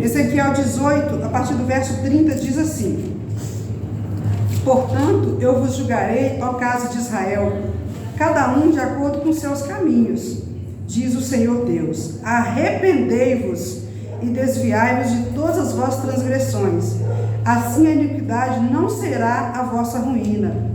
Ezequiel 18, a partir do verso 30, diz assim: portanto, eu vos julgarei, ó casa de Israel, cada um de acordo com seus caminhos, diz o Senhor Deus. Arrependei-vos e desviai-vos de todas as vossas transgressões, assim a iniquidade não será a vossa ruína.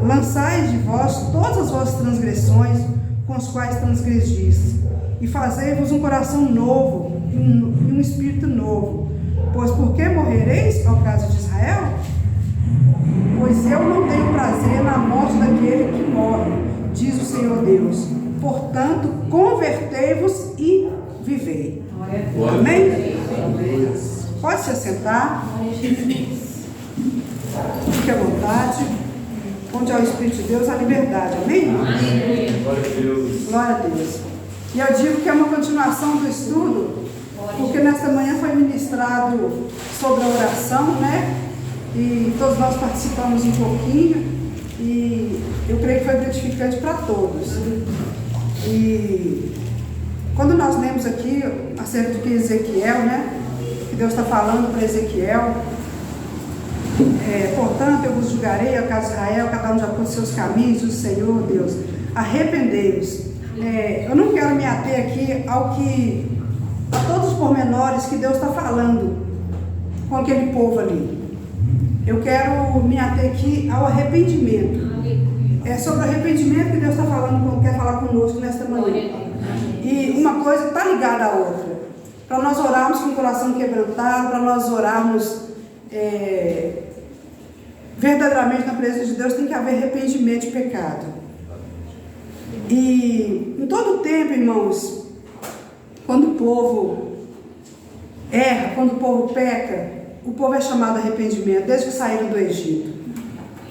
Lançai de vós todas as vossas transgressões com as quais transgredis, e fazei-vos um coração novo e um espírito novo. Pois por que morrereis, ó casa de Israel? Pois eu não tenho prazer na morte daquele que morre, diz o Senhor Deus. Portanto, convertei-vos e vivei. Amém? Pode se assentar. Fique à vontade. Onde há o Espírito de Deus, há liberdade. Amém? Glória a Deus. Glória a Deus. E eu digo que é uma continuação do estudo, porque nesta manhã foi ministrado sobre a oração, né? E todos nós participamos um pouquinho, e eu creio que foi gratificante para todos. E quando nós lemos aqui acerca do que Ezequiel, né? Que Deus está falando para Ezequiel, portanto eu vos julgarei, ó casa de Israel, cada um de acordo com seus caminhos, diz o Senhor Deus. Arrependei-vos. Eu não quero me ater aqui a todos os pormenores que Deus está falando com aquele povo ali. Eu quero me ater aqui ao arrependimento. É sobre o arrependimento que Deus está falando, quer falar conosco nesta manhã. E uma coisa está ligada à outra. Para nós orarmos com o coração quebrantado, para nós orarmos verdadeiramente na presença de Deus, tem que haver arrependimento de pecado. E em todo tempo, irmãos, quando o povo erra, quando o povo peca, o povo é chamado a arrependimento, desde que saíram do Egito.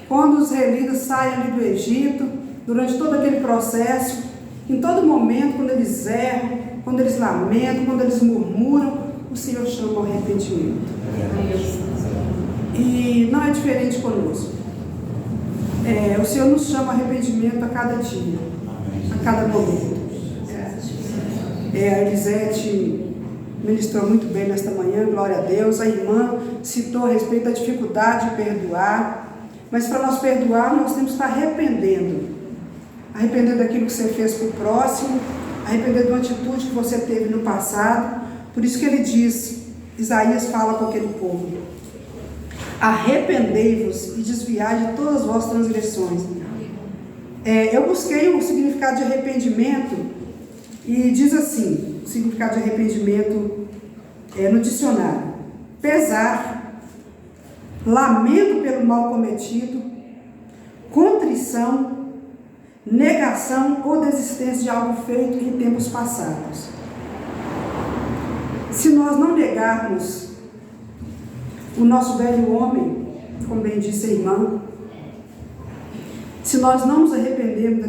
Quando os israelitas saem ali do Egito, durante todo aquele processo, em todo momento, quando eles erram, quando eles lamentam, quando eles murmuram, o Senhor chama ao arrependimento. E não é diferente conosco. O Senhor nos chama ao arrependimento a cada dia, a cada momento. A Elisete ministrou muito bem nesta manhã, glória a Deus. A irmã citou a respeito da dificuldade de perdoar, mas para nós perdoar, nós temos que estar arrependendo daquilo que você fez para o próximo, arrepender de uma atitude que você teve no passado. Por isso que ele diz, Isaías fala com aquele povo: arrependei-vos e desviai de todas as vossas transgressões. Eu busquei o significado de arrependimento e diz assim, o significado de arrependimento no dicionário: pesar, lamento pelo mal cometido, contrição, negação ou desistência de algo feito em tempos passados. Se nós não negarmos o nosso velho homem, como bem disse a irmã, se nós não nos arrependermos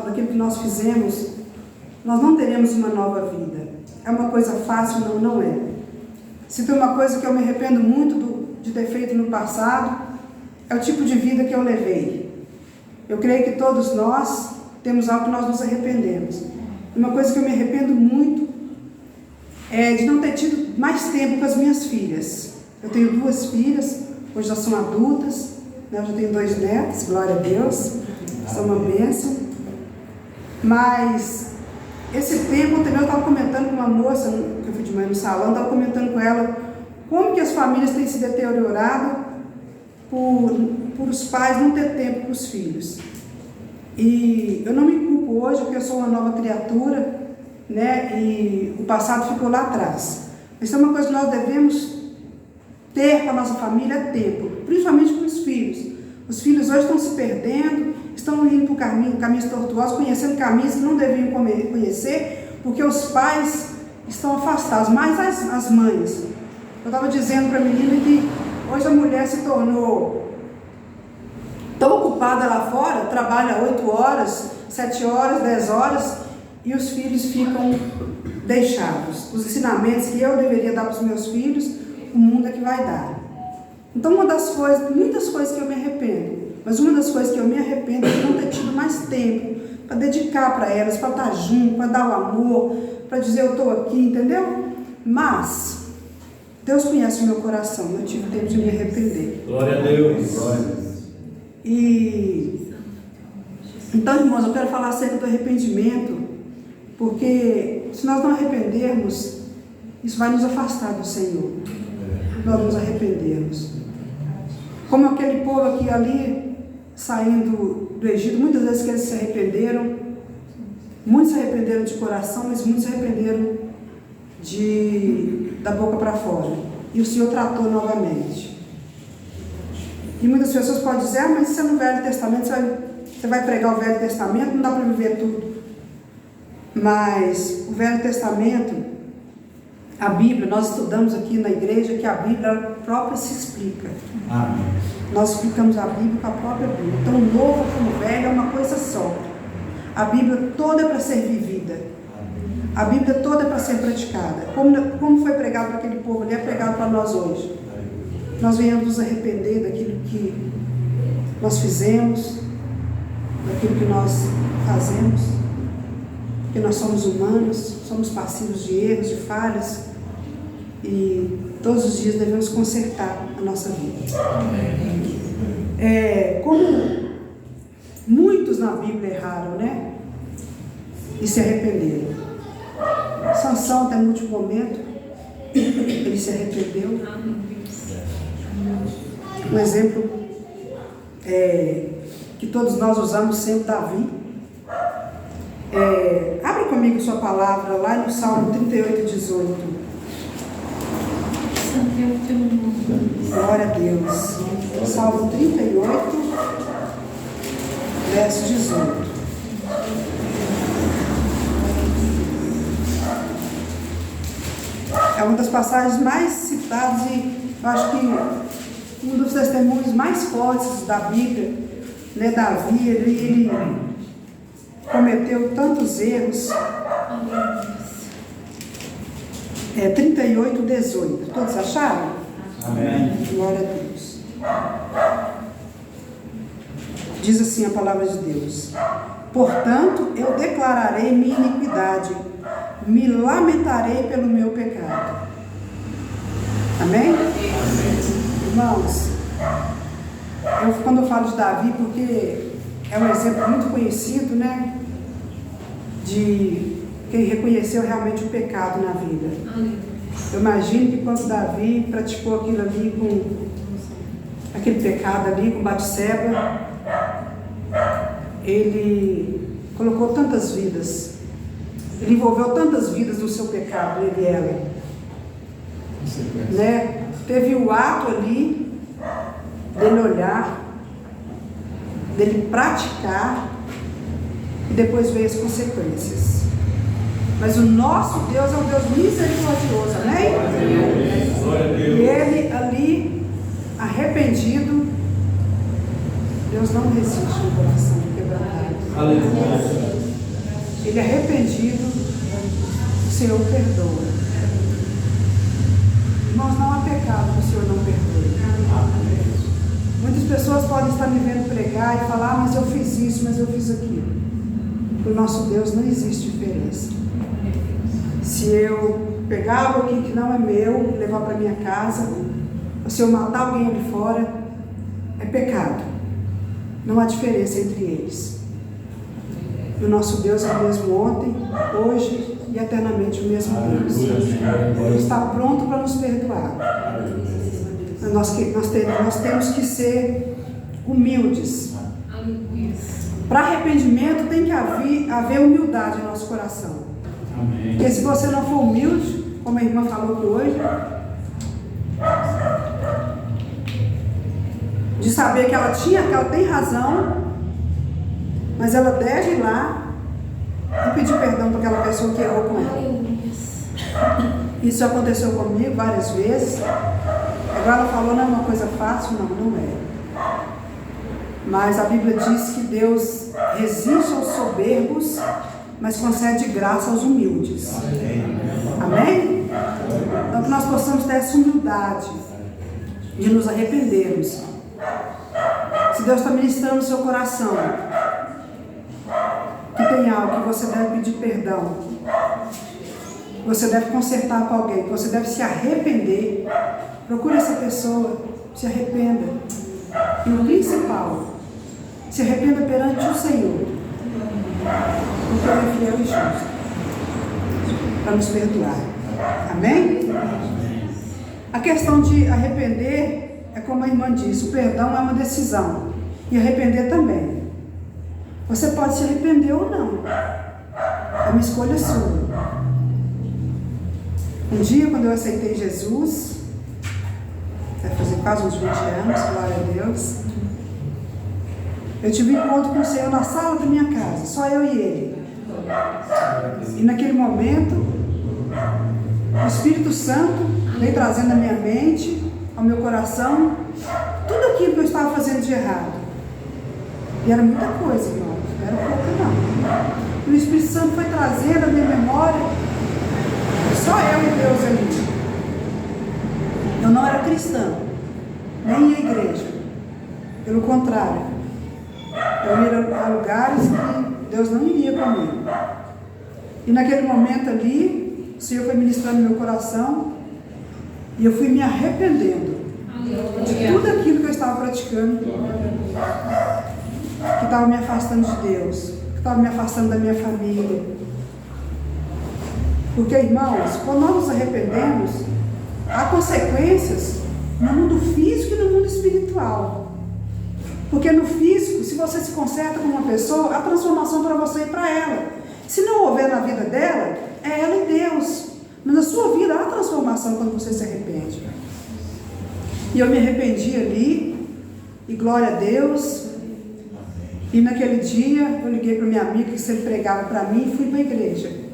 daquilo que nós fizemos, nós não teremos uma nova vida. É uma coisa fácil? Não, não é. Se tem uma coisa que eu me arrependo muito de ter feito no passado, é o tipo de vida que eu levei. Eu creio que todos nós temos algo que nós nos arrependemos. Uma coisa que eu me arrependo muito é de não ter tido mais tempo com as minhas filhas. Eu tenho 2 filhas, hoje já são adultas, né? Eu já tenho 2 netos, glória a Deus, são uma bênção. Mas esse tempo também eu estava comentando com uma moça, que eu fui de manhã no salão, estava comentando com ela como que as famílias têm se deteriorado por os pais não ter tempo para os filhos. E eu não me culpo hoje, porque eu sou uma nova criatura, né? E o passado ficou lá atrás. Mas é uma coisa que nós devemos ter com a nossa família, é tempo, principalmente com os filhos. Os filhos hoje estão se perdendo, estão indo por caminhos tortuosos, conhecendo caminhos que não deviam conhecer, porque os pais estão afastados, mais as mães. Eu estava dizendo para a menina que hoje a mulher se tornou tão ocupada lá fora, trabalha 8 horas, 7 horas, 10 horas, e os filhos ficam deixados. Os ensinamentos que eu deveria dar para os meus filhos, o mundo é que vai dar. Então muitas coisas que eu me arrependo, mas uma das coisas que eu me arrependo é de não ter tido mais tempo para dedicar para elas, para estar junto, para dar o amor, para dizer eu estou aqui, entendeu? Mas Deus conhece o meu coração, eu tive tempo de me arrepender. Glória a Deus. Então, irmãos, eu quero falar acerca do arrependimento, porque se nós não arrependermos, isso vai nos afastar do Senhor. Nós nos arrependermos. Como aquele povo aqui ali, saindo do Egito, muitas vezes que eles se arrependeram, muitos se arrependeram de coração, mas muitos se arrependeram da boca para fora. E o Senhor tratou novamente. E muitas pessoas podem dizer, mas isso é no Velho Testamento, você vai pregar o Velho Testamento, não dá para viver tudo. Mas o Velho Testamento, a Bíblia, nós estudamos aqui na igreja que a Bíblia própria se explica. Amém. Nós explicamos a Bíblia com a própria Bíblia. Então, o novo como o velho é uma coisa só. A Bíblia toda é para ser vivida. A Bíblia toda é para ser praticada. Como foi pregado para aquele povo ali, é pregado para nós hoje. Nós venhamos nos arrepender daquilo que nós fizemos, daquilo que nós fazemos, porque nós somos humanos, somos passivos de erros, de falhas, e todos os dias devemos consertar a nossa vida. Como muitos na Bíblia erraram, né? E se arrependeram. Sansão, até no último momento, ele se arrependeu. Um exemplo que todos nós usamos sempre, Davi. Abra comigo sua palavra lá no Salmo 38, 18. Glória a Deus. Salmo 38, verso 18. É uma das passagens mais citadas e eu acho que um dos testemunhos mais fortes da Bíblia, né? Davi, ele cometeu tantos erros. 38, 18. Todos acharam? Amém. Glória a Deus. Diz assim a palavra de Deus: portanto, eu declararei minha iniquidade, me lamentarei pelo meu pecado. Amém? Irmãos, quando eu falo de Davi, porque é um exemplo muito conhecido, né? De quem reconheceu realmente o pecado na vida. Eu imagino que quando Davi praticou aquilo ali, com aquele pecado ali, com Batseba, ele colocou tantas vidas, ele envolveu tantas vidas no seu pecado, ele e ela, né? Teve o ato ali dele olhar, dele praticar, e depois veio as consequências. Mas o nosso Deus é um Deus misericordioso, amém? E ele ali, arrependido, Deus não resiste no coração quebrantado. Ele arrependido, o Senhor perdoa. Irmãos, não há pecado que o Senhor não perdoe. Muitas pessoas podem estar me vendo pregar e falar, mas eu fiz isso, mas eu fiz aquilo. Para o nosso Deus não existe diferença. Se eu pegar algo aqui que não é meu e levar para minha casa, ou se eu matar alguém ali fora, é pecado. Não há diferença entre eles. E o nosso Deus é o mesmo ontem, hoje e eternamente o mesmo Deus. Ele está pronto para nos perdoar. Nós temos que ser humildes. Para arrependimento tem que haver humildade no nosso coração. Porque se você não for humilde, como a irmã falou aqui hoje, de saber que ela tem razão, mas ela deve ir lá e pedir perdão para aquela pessoa que errou com ela. Isso aconteceu comigo várias vezes. Agora ela falou, não é uma coisa fácil, não é. Mas a Bíblia diz que Deus resiste aos soberbos, mas concede graça aos humildes. Amém? Então que nós possamos ter essa humildade de nos arrependermos. Se Deus está ministrando no seu coração que tem algo que você deve pedir perdão, você deve consertar com alguém, que você deve se arrepender, procure essa pessoa, se arrependa. E o principal, se arrependa perante o Senhor, porque Ele é fiel e justo para nos perdoar. Amém? A questão de arrepender é como a irmã disse, o perdão é uma decisão, e arrepender também. Você pode se arrepender ou não, é uma escolha sua. Um dia, quando eu aceitei Jesus, vai fazer quase uns 20 anos, glória a Deus, eu tive um encontro com o Senhor na sala da minha casa, só eu e Ele. E naquele momento, o Espírito Santo veio trazendo à minha mente, ao meu coração, tudo aquilo que eu estava fazendo de errado. E era muita coisa, irmãos, não era pouco não. E o Espírito Santo foi trazendo à minha memória, só eu e Deus ali. Eu não era cristã, nem ia à igreja. Pelo contrário, eu ia a lugares que Deus não iria comigo. E naquele momento ali, o Senhor foi ministrando no meu coração, e eu fui me arrependendo de tudo aquilo que eu estava praticando, que estava me afastando de Deus, que estava me afastando da minha família. Porque, irmãos, quando nós nos arrependemos, há consequências no mundo físico e no mundo espiritual. Porque no físico, se você se conserta com uma pessoa, a transformação para você e para ela. Se não houver na vida dela, é ela e Deus. Mas na sua vida há transformação quando você se arrepende. E eu me arrependi ali, e glória a Deus. E naquele dia eu liguei para minha amiga que sempre pregava para mim e fui para a igreja.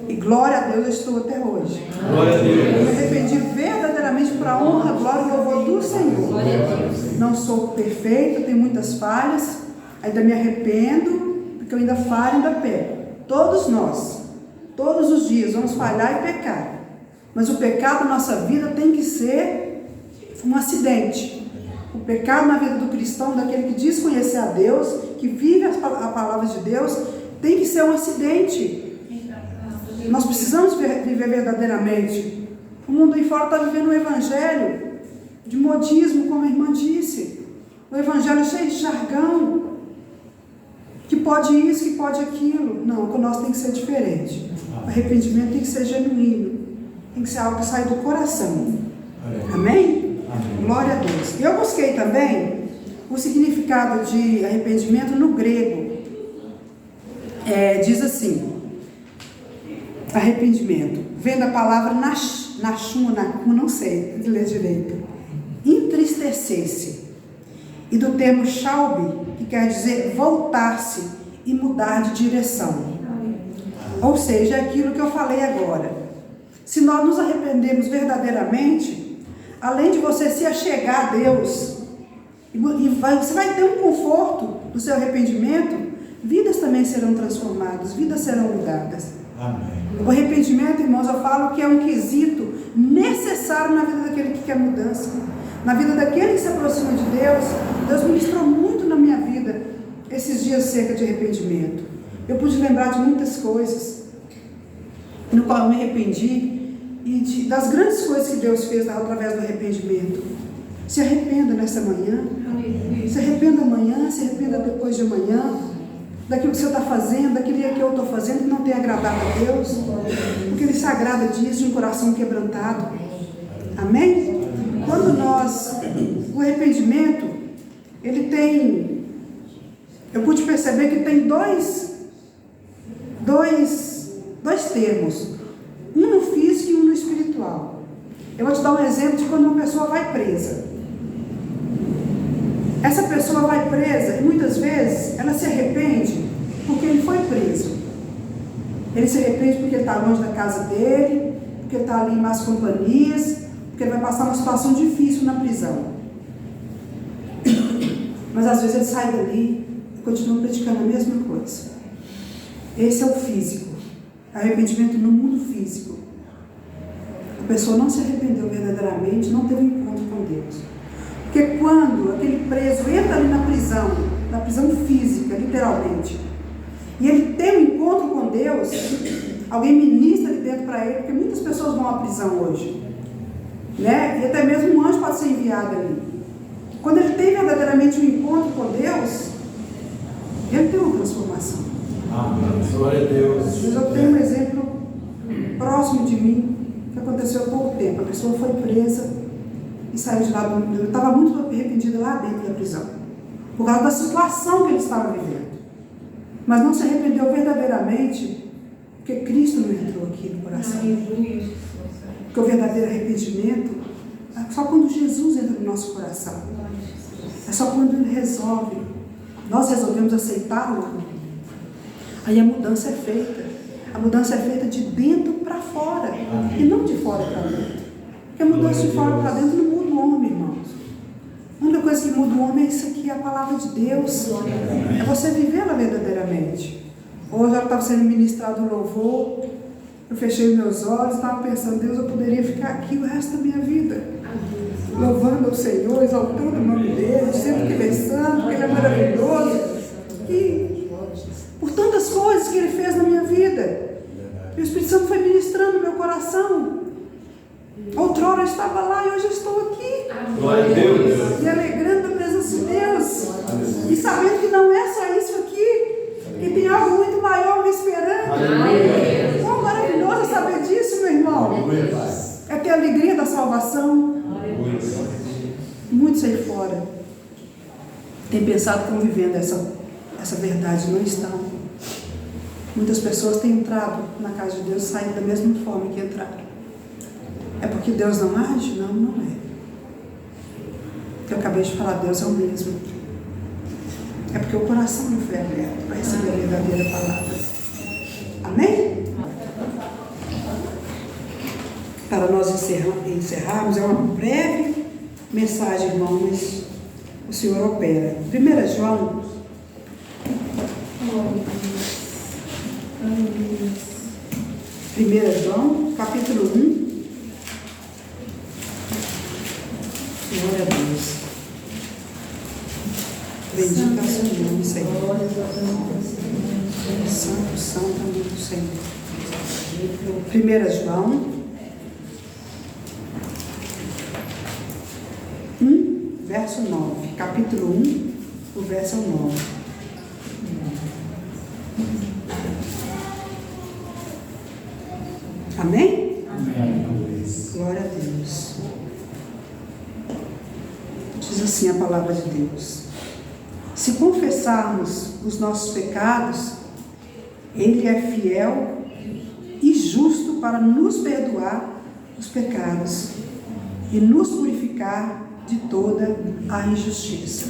E glória a Deus, eu estou até hoje. Glória a Deus. Eu me arrependi verdadeiramente para a honra, glória e louvor do Senhor. Glória a Deus. Não sou perfeita, tenho muitas falhas, ainda me arrependo, porque eu ainda falho, ainda peco. Todos nós, todos os dias, vamos falhar e pecar. Mas o pecado na nossa vida tem que ser um acidente. O pecado na vida do cristão, daquele que diz conhecer a Deus, que vive a palavra de Deus, tem que ser um acidente. Nós precisamos viver verdadeiramente. O mundo aí fora está vivendo um evangelho de modismo, como a irmã disse. O evangelho cheio de jargão, que pode isso, que pode aquilo. Não, o nosso tem que ser diferente. O arrependimento tem que ser genuíno, tem que ser algo que sai do coração. Amém? Glória a Deus. Eu busquei também o significado de arrependimento no grego. Diz assim, arrependimento, vem da palavra nachum, não sei ler direito, entristecer-se, e do termo shalbi, que quer dizer voltar-se e mudar de direção. Ou seja, é aquilo que eu falei agora. Se nós nos arrependemos verdadeiramente, além de você se achegar a Deus, você vai ter um conforto do seu arrependimento, vidas também serão transformadas, vidas serão mudadas. Amém. O arrependimento, irmãos, eu falo que é um quesito necessário na vida daquele que quer mudança. Na vida daquele que se aproxima de Deus. Deus ministrou muito na minha vida esses dias acerca de arrependimento. Eu pude lembrar de muitas coisas no qual eu me arrependi e das grandes coisas que Deus fez através do arrependimento. Se arrependa nessa manhã, se arrependa amanhã, se arrependa depois de amanhã, daquilo que você está fazendo, daquilo que eu estou fazendo que não tem agradado a Deus, porque Ele se agrada disso, de um coração quebrantado. Amém? Quando o arrependimento, ele tem, eu pude perceber que tem dois termos, um no físico e um no espiritual. Eu vou te dar um exemplo de quando uma pessoa vai presa. Essa pessoa vai presa e muitas vezes ela se arrepende porque ele foi preso. Ele se arrepende porque ele está longe da casa dele, porque ele está ali em más companhias, porque ele vai passar uma situação difícil na prisão. Mas às vezes ele sai dali e continua praticando a mesma coisa. Esse é o físico. Arrependimento no mundo físico. A pessoa não se arrependeu verdadeiramente, não teve um encontro com Deus. Porque quando aquele preso entra ali na prisão física, literalmente, e ele tem um encontro com Deus, alguém ministra ali dentro para ele, porque muitas pessoas vão à prisão hoje, né? E até mesmo um anjo pode ser enviado ali. Quando ele tem verdadeiramente um encontro com Deus, ele tem uma transformação. Amém. Glória a Deus. Mas eu tenho um exemplo próximo de mim, que aconteceu há pouco tempo. A pessoa foi presa e saiu de lá. Eu estava muito arrependida lá dentro da prisão, por causa da situação que ele estava vivendo. Mas não se arrependeu verdadeiramente, porque Cristo não entrou aqui no coração. Porque o verdadeiro arrependimento é só quando Jesus entra no nosso coração. É só quando Ele resolve. Nós resolvemos aceitá-lo. Aí a mudança é feita. A mudança é feita de dentro para fora. E não de fora para dentro. Porque a mudança de fora para dentro não muda o homem, irmãos. A única coisa que muda o homem é isso aqui, a palavra de Deus. É você vivê-la verdadeiramente. Hoje eu estava sendo ministrado o louvor. Eu fechei meus olhos, estava pensando, Deus, eu poderia ficar aqui o resto da minha vida, louvando ao Senhor, exaltando o nome dEle, dizendo que Ele é santo, que Ele é maravilhoso, e por tantas coisas que Ele fez na minha vida. E o Espírito Santo foi ministrando no meu coração. Outrora eu estava lá e hoje eu estou aqui. Glória a Deus. E alegrando a presença de Deus. E sabendo que não é só isso aqui, que tem algo muito maior me esperando. Quão maravilhoso saber disso, meu irmão. É ter a alegria da salvação. Muitos aí fora têm pensado como vivendo essa verdade, não estão. Muitas pessoas têm entrado na casa de Deus e saído da mesma forma que entraram. É porque Deus não age? Não, não é. O que eu acabei de falar, Deus é o mesmo. É porque o coração não foi aberto para receber a verdadeira palavra. Amém? Para nós encerrarmos, é uma breve mensagem, irmão, mas o Senhor opera. 1 João. 1 João, capítulo 1. Glória a Deus. Bendito é o seu nome, Senhor. Santo, santo é o nome do Senhor. 1 João 1, verso 9. Capítulo 1, o verso 9. Amém? Amém. Glória a Deus. Diz assim a palavra de Deus: se confessarmos os nossos pecados, Ele é fiel e justo para nos perdoar os pecados e nos purificar de toda a injustiça.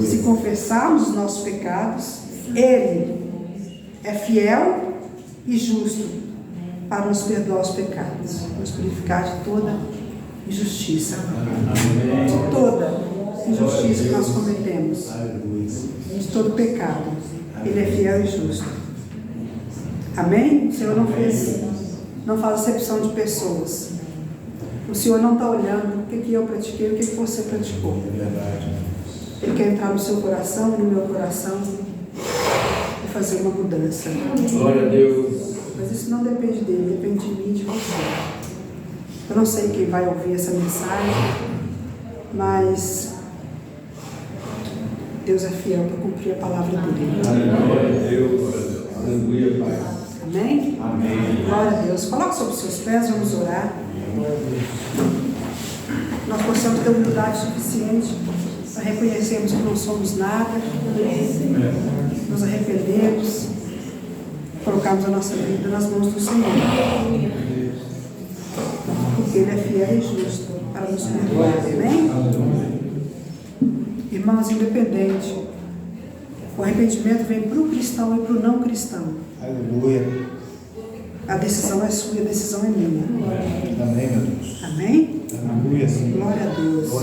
Se confessarmos os nossos pecados, Ele é fiel e justo para nos perdoar os pecados, nos purificar de toda injustiça. De toda injustiça que nós cometemos, de todo pecado. Ele é fiel e justo. Amém? O Senhor não faz acepção de pessoas. O Senhor não está olhando o que eu pratiquei, o que você praticou. Ele quer entrar no seu coração e no meu coração e fazer uma mudança. Glória a Deus. Mas isso não depende dele, depende de mim e de você. Eu não sei quem vai ouvir essa mensagem, mas Deus é fiel para cumprir a palavra dele. Glória a Deus. Aleluia, Pai. Amém? Amém. Glória a Deus. Coloque sobre os seus pés, vamos orar. Nós possamos ter humildade suficiente para reconhecermos que não somos nada, nos arrependemos, colocarmos a nossa vida nas mãos do Senhor. Porque Ele é fiel e justo para nos perdoar. Amém? Irmãos, independente, o arrependimento vem para o cristão e para o não cristão. Aleluia. A decisão é sua e a decisão é minha. Amém, meu Deus. Amém? Aleluia, Senhor. Glória a Deus.